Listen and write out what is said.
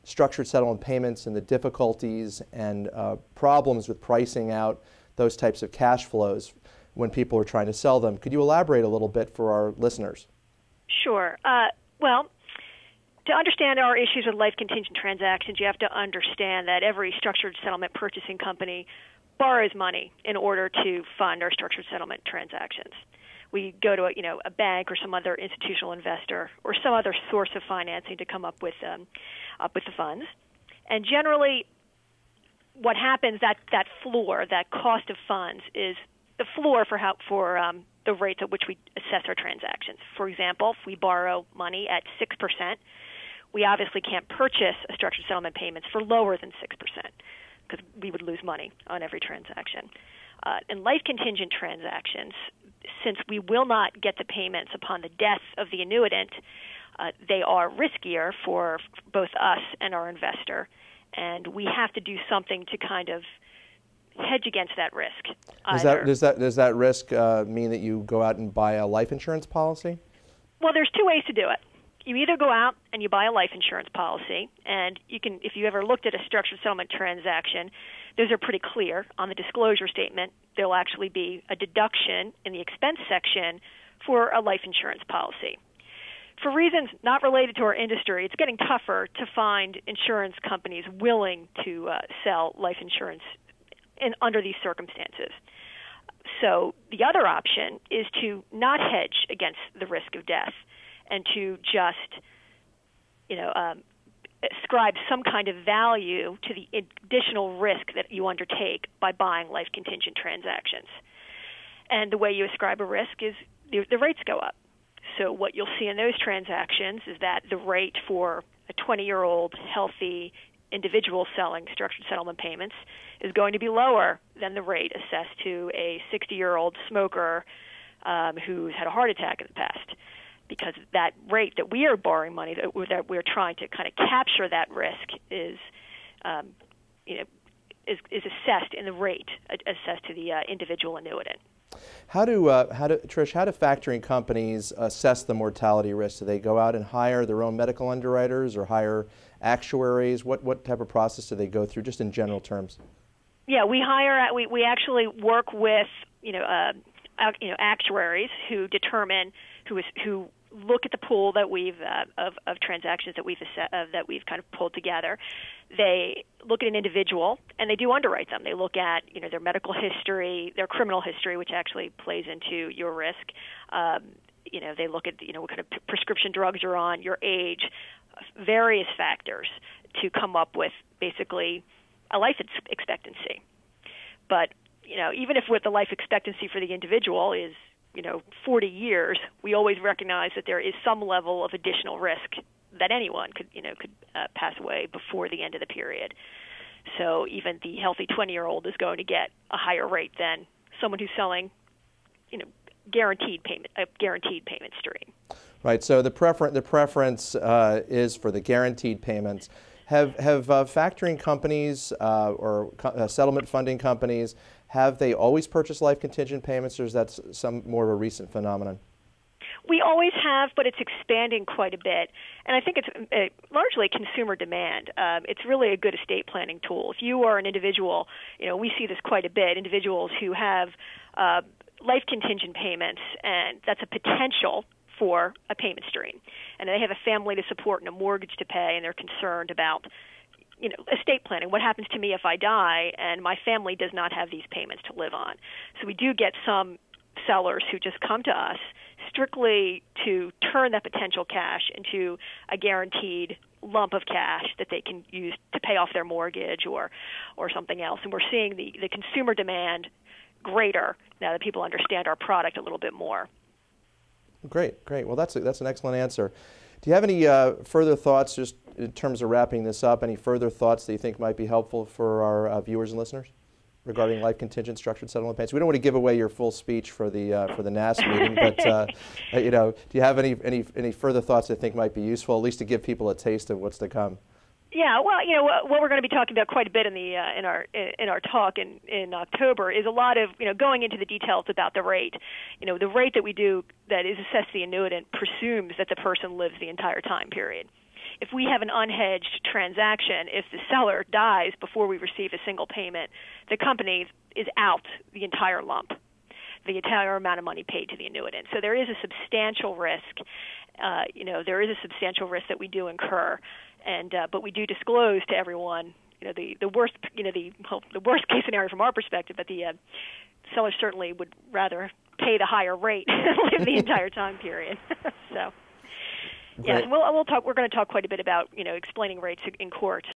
structured settlement payments and the difficulties and problems with pricing out those types of cash flows when people are trying to sell them. Could you elaborate a little bit for our listeners? Sure. Well, to understand our issues with life contingent transactions, you have to understand that every structured settlement purchasing company borrows money in order to fund our structured settlement transactions. We go to a bank or some other institutional investor or some other source of financing to come up with the funds. And generally, what happens, that floor, that cost of funds, is the floor for the rates at which we assess our transactions. For example, if we borrow money at 6%, we obviously can't purchase a structured settlement payments for lower than 6% because we would lose money on every transaction. In life contingent transactions, since we will not get the payments upon the death of the annuitant, they are riskier for both us and our investor, and we have to do something to kind of hedge against that risk. Does that risk mean that you go out and buy a life insurance policy? Well, there's two ways to do it. You either go out and you buy a life insurance policy, and you can, if you ever looked at a structured settlement transaction, those are pretty clear. On the disclosure statement, there'll actually be a deduction in the expense section for a life insurance policy. For reasons not related to our industry, it's getting tougher to find insurance companies willing to sell life insurance under these circumstances. So the other option is to not hedge against the risk of death and to just, ascribe some kind of value to the additional risk that you undertake by buying life contingent transactions. And the way you ascribe a risk is the rates go up. So what you'll see in those transactions is that the rate for a 20-year-old healthy individual selling structured settlement payments is going to be lower than the rate assessed to a 60-year-old smoker who's had a heart attack in the past, because that rate that we are borrowing money, that we're trying to kind of capture that risk, is assessed in the rate assessed to the individual annuitant. Trish, how do factoring companies assess the mortality risk? Do they go out and hire their own medical underwriters or hire actuaries? What type of process do they go through, just in general terms? Yeah, we actually work with actuaries who determine who look at the pool that we've of transactions that we've kind of pulled together. They look at an individual and they do underwrite them. They look at their medical history, their criminal history, which actually plays into your risk. They look at what kind of prescription drugs you're on, your age, various factors to come up with basically a life expectancy. But even if with the life expectancy for the individual is 40 years, we always recognize that there is some level of additional risk that anyone could pass away before the end of the period. So even the healthy 20-year-old is going to get a higher rate than someone who's selling, a guaranteed payment stream. Right. So the preference is for the guaranteed payments. Have factoring companies or settlement funding companies, have they always purchased life contingent payments, or is that some more of a recent phenomenon? We always have, but it's expanding quite a bit. And I think it's largely consumer demand. It's really a good estate planning tool. If you are an individual, we see this quite a bit, individuals who have life contingent payments, and that's a potential for a payment stream. And they have a family to support and a mortgage to pay, and they're concerned about estate planning. What happens to me if I die and my family does not have these payments to live on? So we do get some sellers who just come to us strictly to turn that potential cash into a guaranteed lump of cash that they can use to pay off their mortgage or something else. And we're seeing the consumer demand greater now that people understand our product a little bit more. Great. Well, that's an excellent answer. Do you have any further thoughts, just in terms of wrapping this up, any further thoughts that you think might be helpful for our viewers and listeners regarding life contingent structured settlement payments? We don't want to give away your full speech for the NAS meeting, but do you have any further thoughts that you think might be useful, at least to give people a taste of what's to come? Yeah, well, what we're going to be talking about quite a bit in our talk in October is a lot of going into the details about the rate. The rate that we do that is assessed to the annuitant presumes that the person lives the entire time period. if we have an unhedged transaction, if the seller dies before we receive a single payment, the company is out the entire lump, the entire amount of money paid to the annuitant. So there is a substantial risk. There is a substantial risk that we do incur, and but we do disclose to everyone, the worst, the worst case scenario from our perspective. But the seller certainly would rather pay the higher rate and live the entire time period. So. Yeah, and we'll talk. We're going to talk quite a bit about explaining rates in court